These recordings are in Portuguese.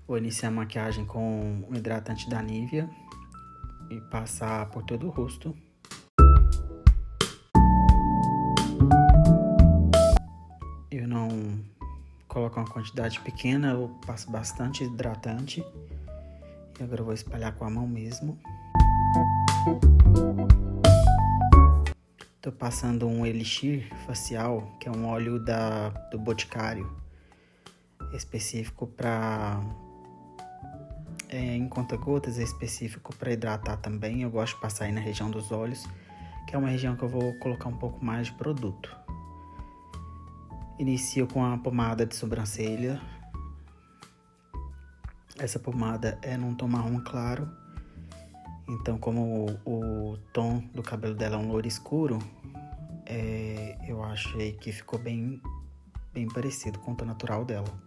Vou iniciar a maquiagem com o hidratante da Nivea e passar por todo o rosto. Eu não coloco uma quantidade pequena, eu passo bastante hidratante. E agora eu vou espalhar com a mão mesmo. Tô passando um elixir facial, que é um óleo do Boticário, específico para em conta-gotas, é específico para hidratar também. Eu gosto de passar aí na região dos olhos, que é uma região que eu vou colocar um pouco mais de produto. Inicio com a pomada de sobrancelha. Essa pomada é num tom marrom claro. Então, como o tom do cabelo dela é um loiro escuro, eu achei que ficou bem parecido com o tom natural dela.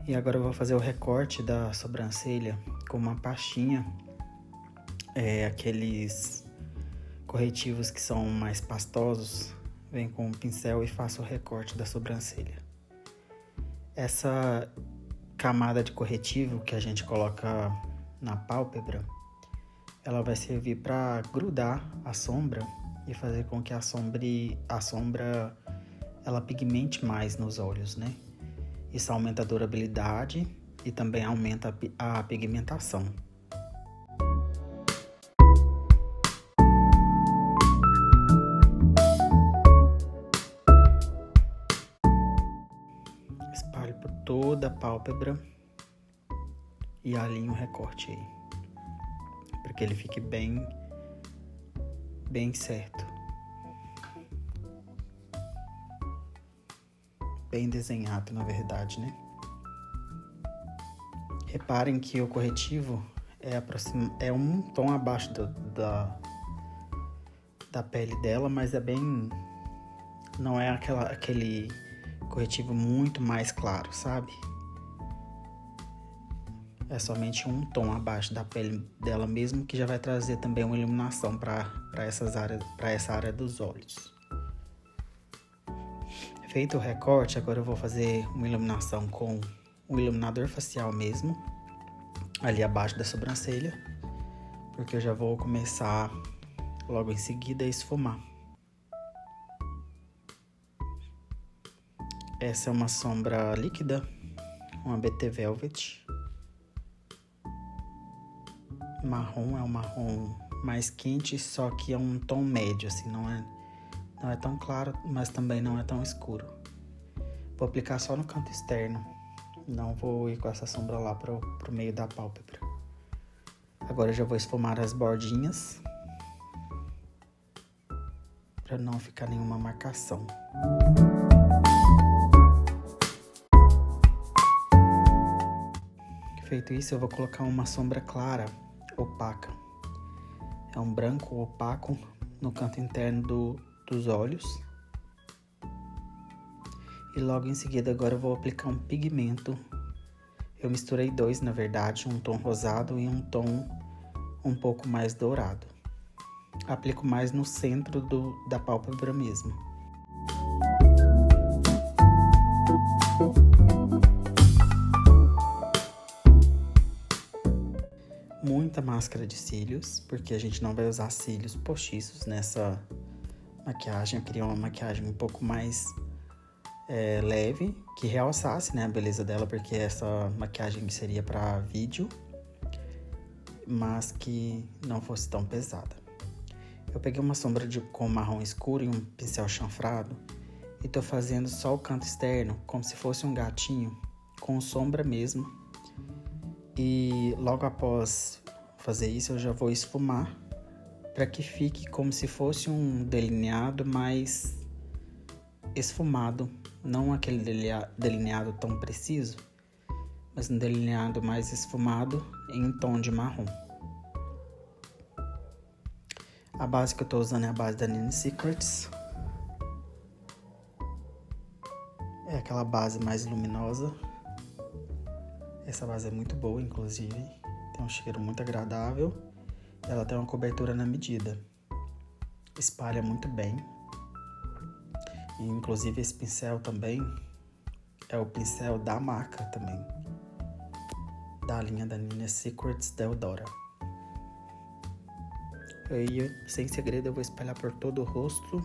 E agora eu vou fazer o recorte da sobrancelha com uma pastinha, aqueles corretivos que são mais pastosos. Venho com um pincel e faço o recorte da sobrancelha. Essa camada de corretivo que a gente coloca na pálpebra, ela vai servir para grudar a sombra e fazer com que a sombra ela pigmente mais nos olhos, né? Isso aumenta a durabilidade e também aumenta a pigmentação. Espalho por toda a pálpebra e alinho o recorte aí, para que ele fique bem certo. Bem desenhado, na verdade, né? Reparem que o corretivo é um tom abaixo da pele dela, mas não é aquele corretivo muito mais claro, sabe? É somente um tom abaixo da pele dela mesmo, que já vai trazer também uma iluminação para essa área dos olhos. Feito o recorte, agora eu vou fazer uma iluminação com um iluminador facial mesmo, ali abaixo da sobrancelha, porque eu já vou começar logo em seguida a esfumar. Essa é uma sombra líquida, uma BT Velvet. Marrom, é um marrom mais quente, só que é um tom médio, assim, não é tão claro, mas também não é tão escuro. Vou aplicar só no canto externo, não vou ir com essa sombra lá pro meio da pálpebra. Agora eu já vou esfumar as bordinhas, para não ficar nenhuma marcação. Feito isso, eu vou colocar uma sombra clara, opaca. É um branco opaco no canto interno dos olhos. E logo em seguida agora eu vou aplicar um pigmento. Eu misturei dois, na verdade, um tom rosado e um tom um pouco mais dourado. Aplico mais no centro da pálpebra mesmo. Muita máscara de cílios, porque a gente não vai usar cílios postiços nessa maquiagem. Eu queria uma maquiagem um pouco mais leve, que realçasse, né, a beleza dela, porque essa maquiagem seria para vídeo, mas que não fosse tão pesada. Eu peguei uma sombra com marrom escuro e um pincel chanfrado e tô fazendo só o canto externo, como se fosse um gatinho, com sombra mesmo. E logo após fazer isso, eu já vou esfumar para que fique como se fosse um delineado mais esfumado, não aquele delineado tão preciso, mas um delineado mais esfumado em tom de marrom. A base que eu tô usando é a base da Nine Secrets. É aquela base mais luminosa. Essa base é muito boa, inclusive. Tem um cheiro muito agradável. Ela tem uma cobertura na medida. Espalha muito bem. E, inclusive, esse pincel também é o pincel da marca também. Da linha da Nina Secrets Deodora. Aí, sem segredo, eu vou espalhar por todo o rosto.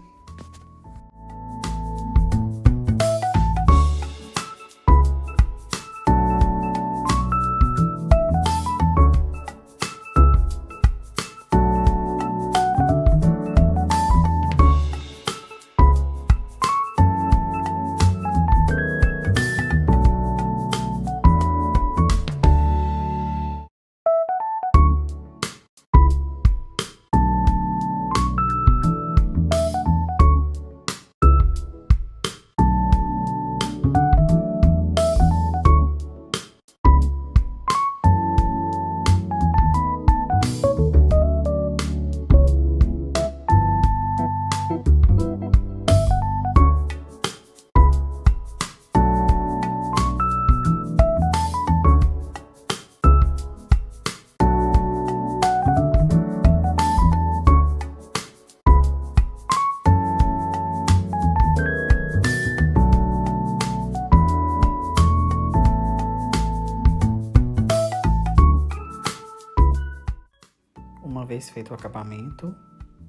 Uma vez feito o acabamento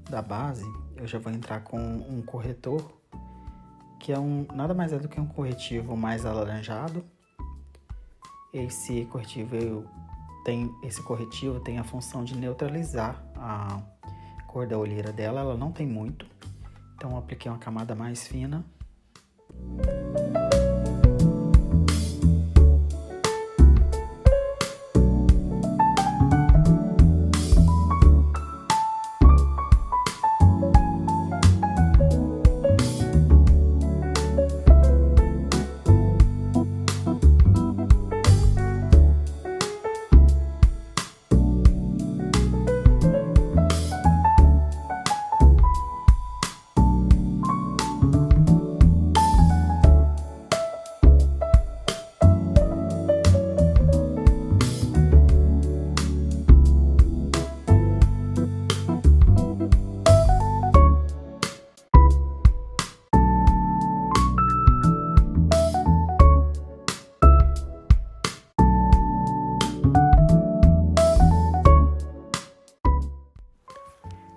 da base, eu já vou entrar com um corretor, que é nada mais é do que um corretivo mais alaranjado. Esse corretivo tem a função de neutralizar a cor da olheira dela, ela não tem muito, então eu apliquei uma camada mais fina.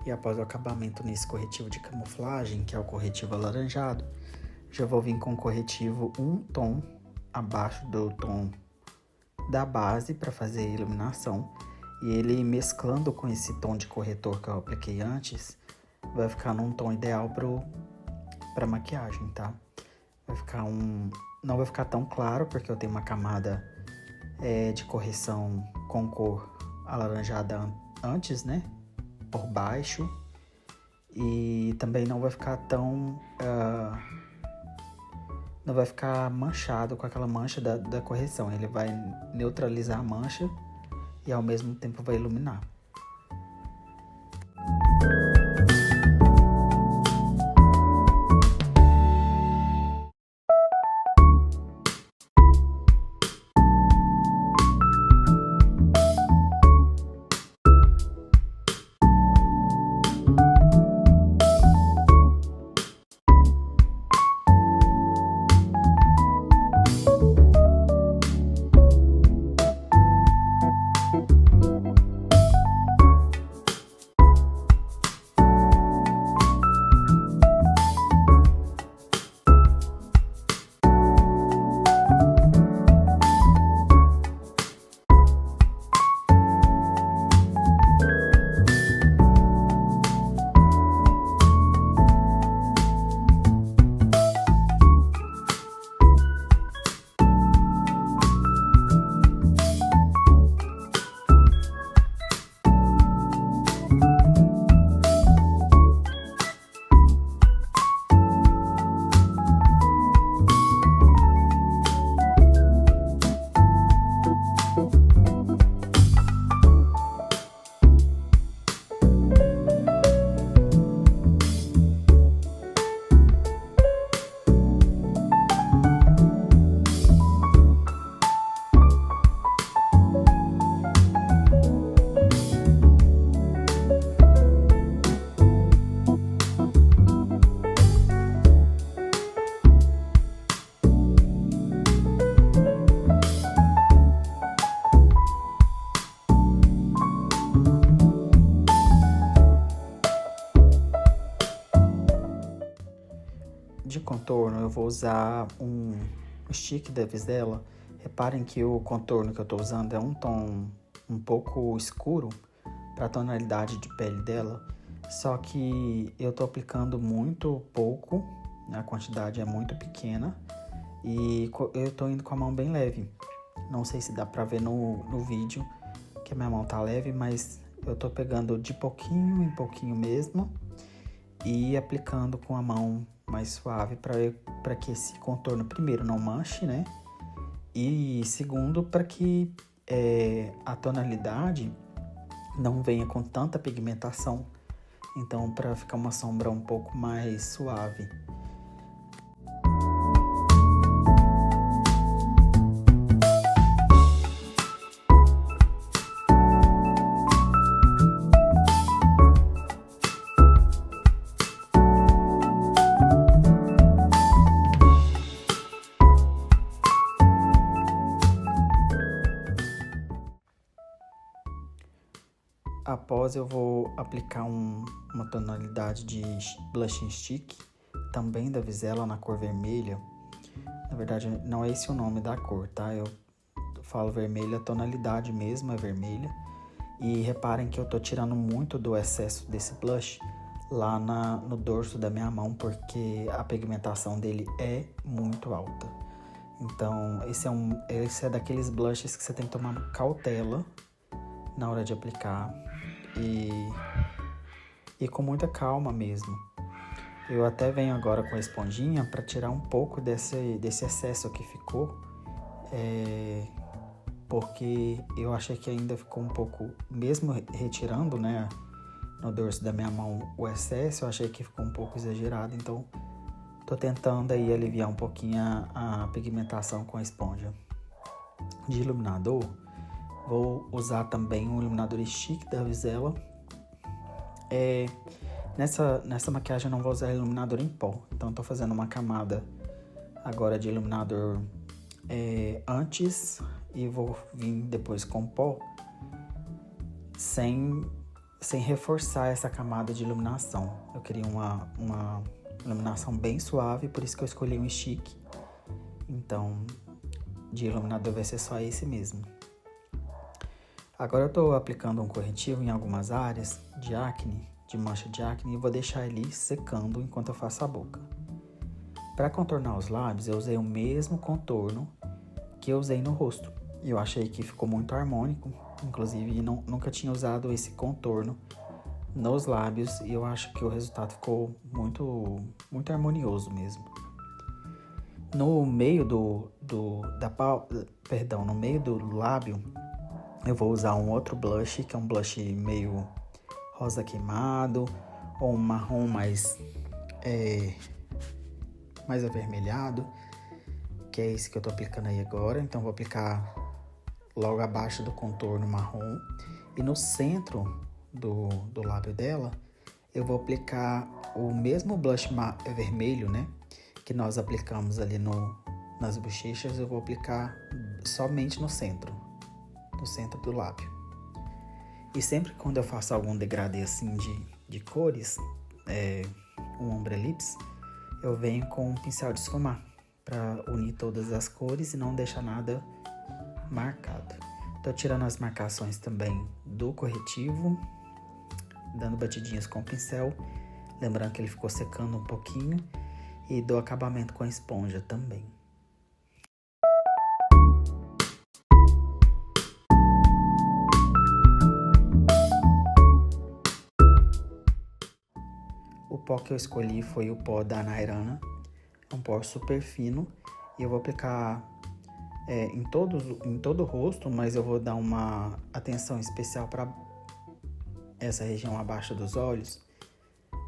E após o acabamento nesse corretivo de camuflagem, que é o corretivo alaranjado, já vou vir com o corretivo um tom abaixo do tom da base para fazer a iluminação. E ele mesclando com esse tom de corretor que eu apliquei antes, vai ficar num tom ideal para maquiagem, tá? Não vai ficar tão claro, porque eu tenho uma camada de correção com cor alaranjada antes, né? Por baixo, e também não vai ficar não vai ficar manchado com aquela mancha da correção. Ele vai neutralizar a mancha e ao mesmo tempo vai iluminar. contorno eu vou usar um stick da Visela. Reparem que o contorno que eu tô usando é um tom um pouco escuro para a tonalidade de pele dela. Só que eu tô aplicando muito pouco, a quantidade é muito pequena e eu tô indo com a mão bem leve. Não sei se dá pra ver no vídeo que a minha mão tá leve, mas eu tô pegando de pouquinho em pouquinho mesmo e aplicando com a mão mais suave para que esse contorno, primeiro, não manche, né? E segundo, para que a tonalidade não venha com tanta pigmentação. Então, para ficar uma sombra um pouco mais suave. Após eu vou aplicar uma tonalidade de blushing stick, também da Visela na cor vermelha. Na verdade, não é esse o nome da cor, tá? Eu falo vermelha, a tonalidade mesmo é vermelha. E reparem que eu tô tirando muito do excesso desse blush lá no dorso da minha mão, porque a pigmentação dele é muito alta. Então, esse é daqueles blushes que você tem que tomar cautela na hora de aplicar e com muita calma mesmo. Eu até venho agora com a esponjinha para tirar um pouco desse excesso que ficou, porque eu achei que ainda ficou um pouco, mesmo retirando, né, no dorso da minha mão o excesso, eu achei que ficou um pouco exagerado, então tô tentando aí aliviar um pouquinho a pigmentação com a esponja. De iluminador, vou usar também um iluminador stick da Visela. Nessa maquiagem eu não vou usar iluminador em pó, então tô fazendo uma camada agora de iluminador antes e vou vir depois com pó, sem reforçar essa camada de iluminação. Eu queria uma iluminação bem suave, por isso que eu escolhi um stick. Então, de iluminador vai ser só esse mesmo. Agora eu tô aplicando um corretivo em algumas áreas de acne, de mancha de acne, e vou deixar ele secando enquanto eu faço a boca. Para contornar os lábios, eu usei o mesmo contorno que eu usei no rosto. E eu achei que ficou muito harmônico, inclusive nunca tinha usado esse contorno nos lábios e eu acho que o resultado ficou muito, muito harmonioso mesmo. No meio no meio do lábio, eu vou usar um outro blush, que é um blush meio rosa queimado, ou um marrom mais avermelhado, que é esse que eu tô aplicando aí agora. Então vou aplicar logo abaixo do contorno marrom, e no centro do lábio dela, eu vou aplicar o mesmo blush vermelho, né, que nós aplicamos ali nas bochechas. Eu vou aplicar somente no centro do lábio. E sempre quando eu faço algum degradê assim de cores, um ombre lips, eu venho com um pincel de esfumar para unir todas as cores e não deixar nada marcado. Tô tirando as marcações também do corretivo, dando batidinhas com o pincel, lembrando que ele ficou secando um pouquinho, e dou acabamento com a esponja também. O pó que eu escolhi foi o pó da Nairana, é um pó super fino, e eu vou aplicar em todo o rosto, mas eu vou dar uma atenção especial para essa região abaixo dos olhos,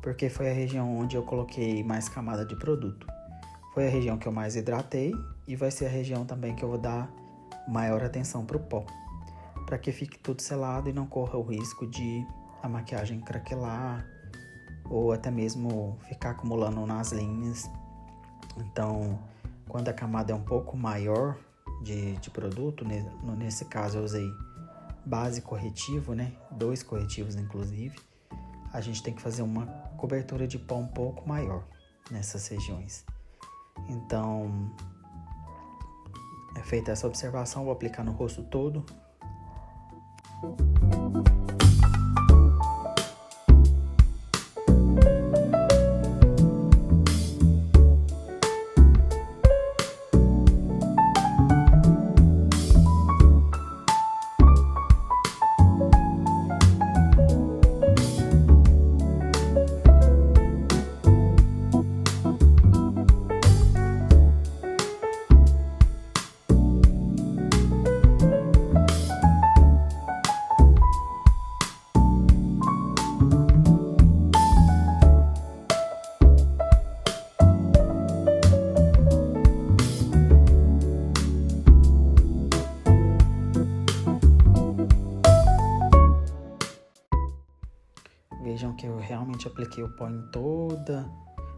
porque foi a região onde eu coloquei mais camada de produto. Foi a região que eu mais hidratei e vai ser a região também que eu vou dar maior atenção para o pó, para que fique tudo selado e não corra o risco de a maquiagem craquelar ou até mesmo ficar acumulando nas linhas. Então, quando a camada é um pouco maior de produto, nesse caso eu usei base corretivo, né? 2 corretivos inclusive, a gente tem que fazer uma cobertura de pó um pouco maior nessas regiões. Então, feita essa observação, vou aplicar no rosto todo. Vejam que eu realmente apliquei o pó em toda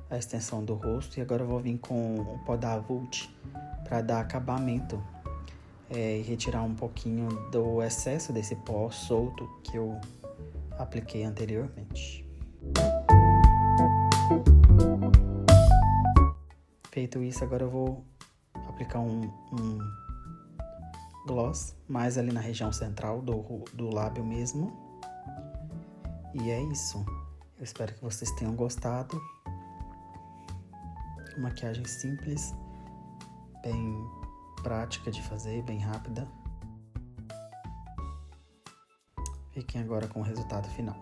a extensão do rosto. E agora eu vou vir com o pó da Vult para dar acabamento e retirar um pouquinho do excesso desse pó solto que eu apliquei anteriormente. Feito isso, agora eu vou aplicar um gloss mais ali na região central do lábio mesmo. E é isso. Eu espero que vocês tenham gostado. Maquiagem simples, bem prática de fazer, bem rápida. Fiquem agora com o resultado final.